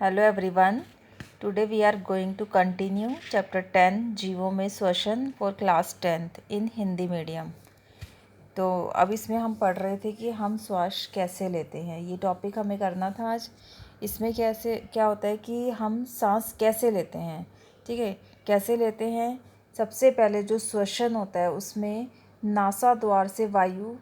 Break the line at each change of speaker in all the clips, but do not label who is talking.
Hello everyone. Today we are going to continue chapter 10 जीवों में श्वसन for class 10th in Hindi medium. तो अब इसमें हम पढ़ रहे थे कि हम श्वास कैसे लेते हैं, ये टॉपिक हमें करना था आज। इसमें क्या होता है कि हम सांस कैसे लेते हैं, ठीक है, कैसे लेते हैं। सबसे पहले जो श्वसन होता है उसमें नासा द्वार से वायु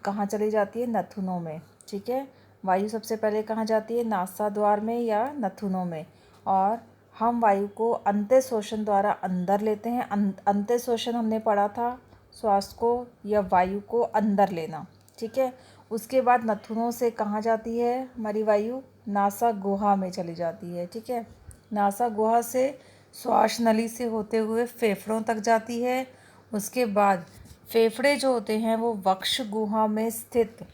कहाँ चली जाती है, नथुनों में, ठीक है। वायु सबसे पहले कहाँ जाती है, नासा द्वार में या नथुनों में, और हम वायु को अंतःश्वसन द्वारा अंदर लेते हैं। अंतःश्वसन हमने पढ़ा था, श्वास को या वायु को अंदर लेना, ठीक है। उसके बाद नथुनों से कहाँ जाती है हमारी वायु, नासा गुहा में चली जाती है, ठीक है। नासा गुहा से श्वास नली से होते हुए फेफड़ों तक जाती है। उसके बाद फेफड़े जो होते हैं वो वक्ष गुहा में स्थित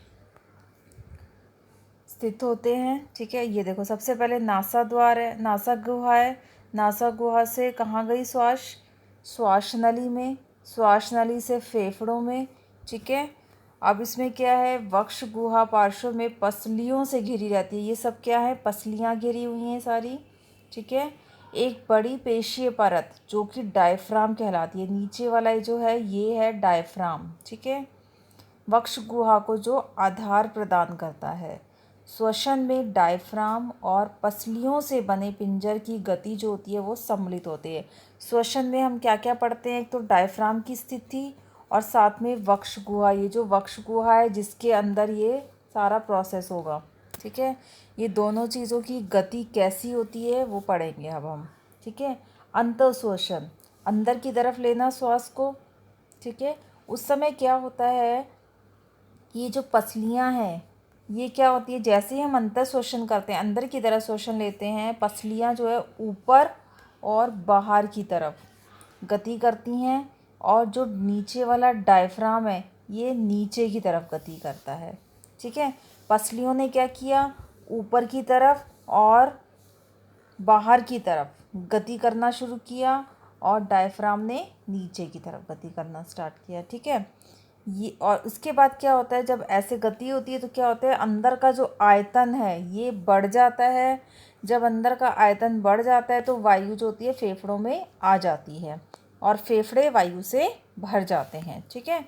होते हैं, ठीक है। ये देखो, सबसे पहले नासा द्वार है, नासा गुहा है। नासा गुहा से कहाँ गई श्वास नली में, श्वास नली से फेफड़ों में, ठीक है। अब इसमें क्या है, वक्ष गुहा पार्श्व में पसलियों से घिरी रहती है। ये सब क्या है, पसलियाँ घिरी हुई हैं सारी, ठीक है। एक बड़ी पेशीय परत जो कि डायफ्राम कहलाती है, नीचे वाला जो है ये है डायफ्राम, ठीक है। वक्ष गुहा को जो आधार प्रदान करता है। श्वसन में डायफ्राम और पसलियों से बने पिंजर की गति जो होती है वो सम्मिलित होती है। श्वसन में हम क्या क्या पढ़ते हैं, एक तो डायफ्राम की स्थिति और साथ में वक्ष गुहा, ये जो वक्ष गुहा है जिसके अंदर ये सारा प्रोसेस होगा, ठीक है। ये दोनों चीज़ों की गति कैसी होती है वो पढ़ेंगे अब हम, ठीक है। अंतःश्वसन, अंदर की तरफ लेना श्वास को, ठीक है। उस समय क्या होता है, ये जो पसलियाँ हैं ये क्या होती है, जैसे ही हम अंतर श्वसन करते हैं, अंदर की तरफ श्वसन लेते हैं, पसलियाँ जो है ऊपर और बाहर की तरफ गति करती हैं, और जो नीचे वाला डायफ्राम है ये नीचे की तरफ गति करता है, ठीक है। पसलियों ने क्या किया, ऊपर की तरफ और बाहर की तरफ गति करना शुरू किया, और डायफ्राम ने नीचे की तरफ गति करना स्टार्ट किया, ठीक है। ये और उसके बाद क्या होता है, जब ऐसे गति होती है तो क्या होता है, अंदर का जो आयतन है ये बढ़ जाता है। जब अंदर का आयतन बढ़ जाता है तो वायु जो होती है फेफड़ों में आ जाती है और फेफड़े वायु से भर जाते हैं, ठीक है।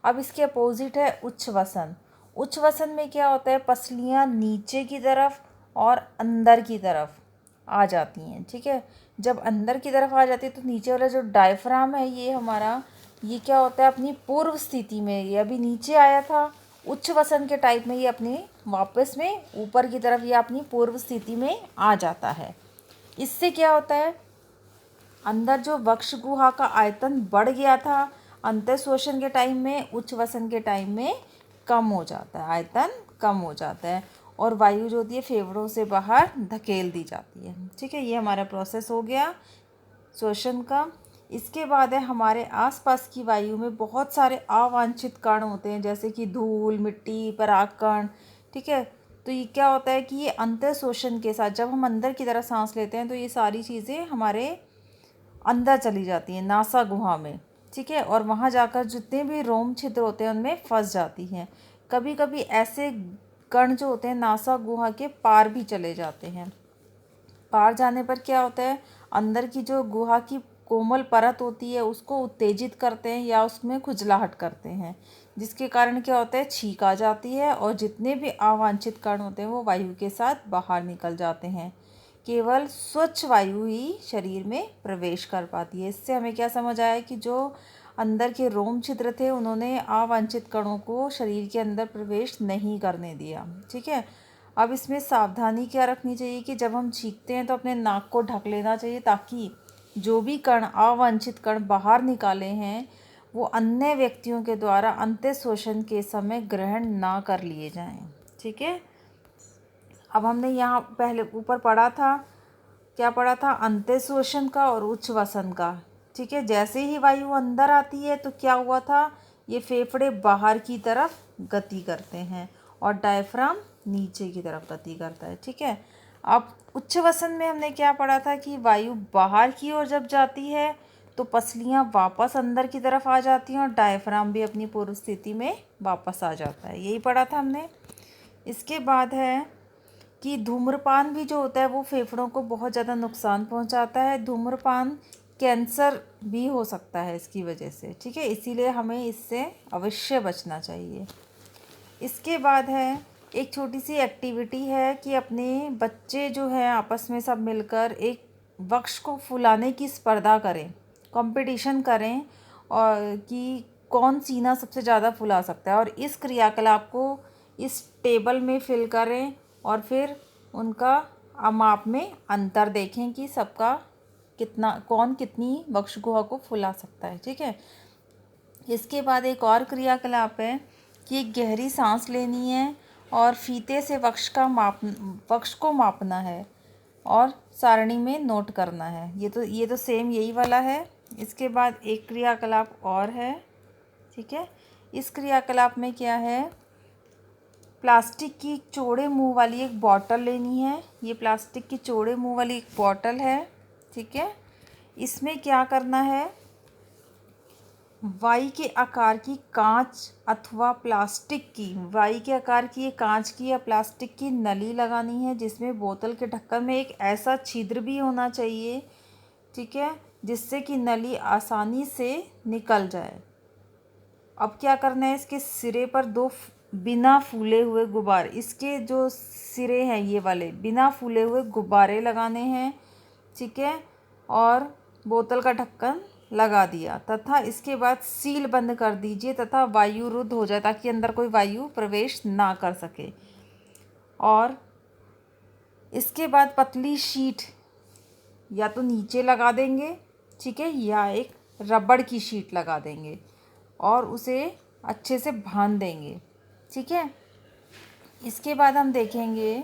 अब इसके अपोजिट है उच्छ्वसन। उच्छ्वसन में क्या होता है, पसलियाँ नीचे की तरफ और अंदर की तरफ आ जाती हैं, ठीक है। जब अंदर की तरफ आ जाती है तो नीचे वाला जो डायफ्राम है ये हमारा, ये क्या होता है, अपनी पूर्व स्थिति में, ये अभी नीचे आया था उच्छ्वसन के टाइप में, ये अपनी वापस में ऊपर की तरफ ये अपनी पूर्व स्थिति में आ जाता है। इससे क्या होता है, अंदर जो वक्ष गुहा का आयतन बढ़ गया था अंतःश्वसन के टाइम में, उच्छ्वसन के टाइम में कम हो जाता है, आयतन कम हो जाता है, और वायु जो होती है फेफड़ों से बाहर धकेल दी जाती है, ठीक है। ये हमारा प्रोसेस हो गया श्वसन का। इसके बाद है हमारे आसपास की वायु में बहुत सारे अवांछित कण होते हैं, जैसे कि धूल, मिट्टी, परागकण, ठीक है। तो ये क्या होता है कि ये अंतःश्वसन के साथ जब हम अंदर की तरफ सांस लेते हैं तो ये सारी चीज़ें हमारे अंदर चली जाती हैं नासा गुहा में, ठीक है, और वहाँ जाकर जितने भी रोम छिद्र होते हैं उनमें फंस जाती हैं। कभी कभी ऐसे कण जो होते हैं नासा गुहा के पार भी चले जाते हैं। पार जाने पर क्या होता है, अंदर की जो गुहा की कोमल परत होती है उसको उत्तेजित करते हैं या उसमें खुजलाहट करते हैं, जिसके कारण क्या होता है, छींक आ जाती है और जितने भी अवांछित कण होते हैं वो वायु के साथ बाहर निकल जाते हैं। केवल स्वच्छ वायु ही शरीर में प्रवेश कर पाती है। इससे हमें क्या समझ आया कि जो अंदर के रोम छिद्र थे उन्होंने अवांछित कणों को शरीर के अंदर प्रवेश नहीं करने दिया, ठीक है। अब इसमें सावधानी क्या रखनी चाहिए कि जब हम छींकते हैं तो अपने नाक को ढक लेना चाहिए, ताकि जो भी कण, अवांछित कण बाहर निकाले हैं वो अन्य व्यक्तियों के द्वारा अंतःश्वसन के समय ग्रहण ना कर लिए जाएं, ठीक है। अब हमने यहाँ पहले ऊपर पढ़ा था, क्या पढ़ा था, अंतःश्वसन का और उच्छ्वसन का, ठीक है। जैसे ही वायु अंदर आती है तो क्या हुआ था, ये फेफड़े बाहर की तरफ गति करते हैं और डायफ्राम नीचे की तरफ गति करता है, ठीक है। अब उच्छ्वसन में हमने क्या पढ़ा था कि वायु बाहर की ओर जब जाती है तो पसलियाँ वापस अंदर की तरफ आ जाती हैं और डायफ्राम भी अपनी पूर्व स्थिति में वापस आ जाता है, यही पढ़ा था हमने। इसके बाद है कि धूम्रपान भी जो होता है वो फेफड़ों को बहुत ज़्यादा नुकसान पहुंचाता है। धूम्रपान कैंसर भी हो सकता है इसकी वजह से, ठीक है, इसीलिए हमें इससे अवश्य बचना चाहिए। इसके बाद है एक छोटी सी एक्टिविटी है कि अपने बच्चे जो हैं आपस में सब मिलकर एक वृक्ष को फुलाने की स्पर्धा करें, कंपटीशन करें, और कि कौन सीना सबसे ज़्यादा फुला सकता है, और इस क्रियाकलाप को इस टेबल में फिल करें और फिर उनका माप में अंतर देखें कि सबका कितना, कौन कितनी वृक्ष गुहा को फुला सकता है, ठीक है। इसके बाद एक और क्रियाकलाप है कि एक गहरी सांस लेनी है और फीते से वृक्ष को मापना है और सारणी में नोट करना है। ये तो सेम यही वाला है। इसके बाद एक क्रियाकलाप और है, ठीक है। इस क्रियाकलाप में क्या है, प्लास्टिक की चौड़े मुंह वाली एक बॉटल लेनी है। ये प्लास्टिक की चौड़े मुंह वाली एक बॉटल है, ठीक है। इसमें क्या करना है, वाई के आकार की कांच अथवा प्लास्टिक की, वाई के आकार की कांच की या प्लास्टिक की नली लगानी है, जिसमें बोतल के ढक्कन में एक ऐसा छिद्र भी होना चाहिए, ठीक है, जिससे कि नली आसानी से निकल जाए। अब क्या करना है, इसके सिरे पर दो बिना फूले हुए गुब्बारे, इसके जो सिरे हैं ये वाले बिना फूले हुए गुब्बारे लगाने हैं, ठीक है, और बोतल का ढक्कन लगा दिया तथा इसके बाद सील बंद कर दीजिए तथा वायु रुद्ध हो जाए ताकि अंदर कोई वायु प्रवेश ना कर सके। और इसके बाद पतली शीट या तो नीचे लगा देंगे, ठीक है, या एक रबड़ की शीट लगा देंगे और उसे अच्छे से बांध देंगे, ठीक है। इसके बाद हम देखेंगे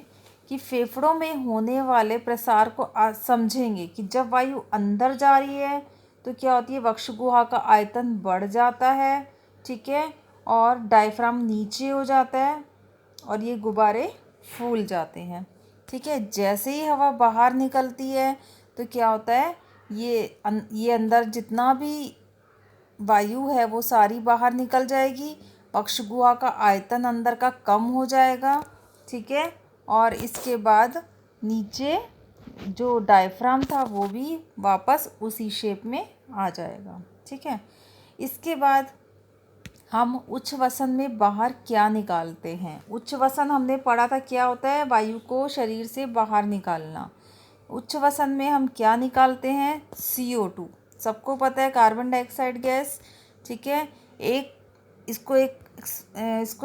कि फेफड़ों में होने वाले प्रसार को समझेंगे कि जब वायु अंदर जा रही है तो क्या होती है, वक्ष गुहा का आयतन बढ़ जाता है, ठीक है, और डायफ्राम नीचे हो जाता है और ये गुब्बारे फूल जाते हैं, ठीक है। जैसे ही हवा बाहर निकलती है तो क्या होता है, ये अंदर जितना भी वायु है वो सारी बाहर निकल जाएगी, वक्ष गुहा का आयतन अंदर का कम हो जाएगा, ठीक है, और इसके बाद नीचे जो डायफ्राम था वो भी वापस उसी शेप में आ जाएगा, ठीक है। इसके बाद हम उच्छ्वसन में बाहर क्या निकालते हैं। उच्छ्वसन हमने पढ़ा था क्या होता है, वायु को शरीर से बाहर निकालना। उच्छ्वसन में हम क्या निकालते हैं, CO2, सबको पता है, कार्बन डाइऑक्साइड गैस, ठीक है। इसको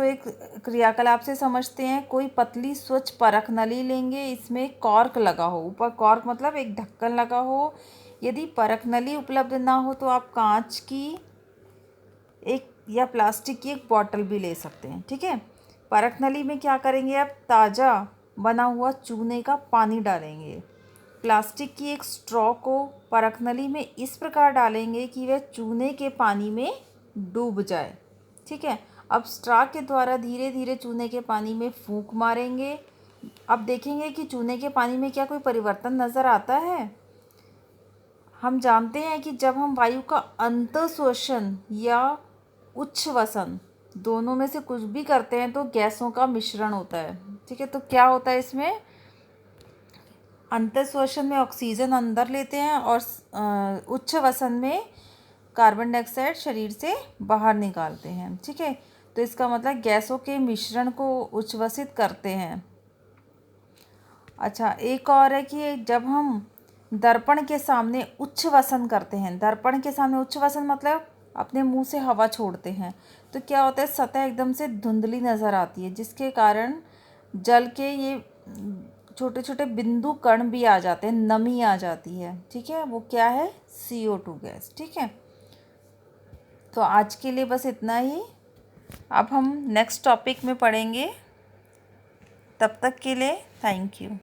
एक क्रियाकलाप से समझते हैं। कोई पतली स्वच्छ परख नली लेंगे, इसमें कॉर्क लगा हो, ऊपर कॉर्क मतलब एक ढक्कन लगा हो। यदि परख नली उपलब्ध ना हो तो आप कांच की एक या प्लास्टिक की एक बॉटल भी ले सकते हैं, ठीक है। परख नली में क्या करेंगे, आप ताज़ा बना हुआ चूने का पानी डालेंगे। प्लास्टिक की एक स्ट्रॉ को परख नली में इस प्रकार डालेंगे कि वह चूने के पानी में डूब जाए, ठीक है। अब स्ट्रॉ के द्वारा धीरे धीरे चूने के पानी में फूंक मारेंगे। अब देखेंगे कि चूने के पानी में क्या कोई परिवर्तन नज़र आता है। हम जानते हैं कि जब हम वायु का अंतःश्वसन या उच्छ्वसन दोनों में से कुछ भी करते हैं तो गैसों का मिश्रण होता है, ठीक है। तो क्या होता है, इसमें अंतःश्वसन में ऑक्सीजन अंदर लेते हैं और उच्छ्वसन में कार्बन डाइऑक्साइड शरीर से बाहर निकालते हैं, ठीक है। तो इसका मतलब गैसों के मिश्रण को उच्छ्वसित करते हैं। अच्छा, एक और है कि जब हम दर्पण के सामने उच्छ्वसन करते हैं, दर्पण के सामने उच्छ्वसन मतलब अपने मुंह से हवा छोड़ते हैं, तो क्या होता है, सतह एकदम से धुंधली नज़र आती है, जिसके कारण जल के ये छोटे छोटे बिंदु कण भी आ जाते हैं, नमी आ जाती है, ठीक है। वो क्या है, CO2 गैस, ठीक है। तो आज के लिए बस इतना ही। अब हम नेक्स्ट टॉपिक में पढ़ेंगे। तब तक के लिए थैंक यू।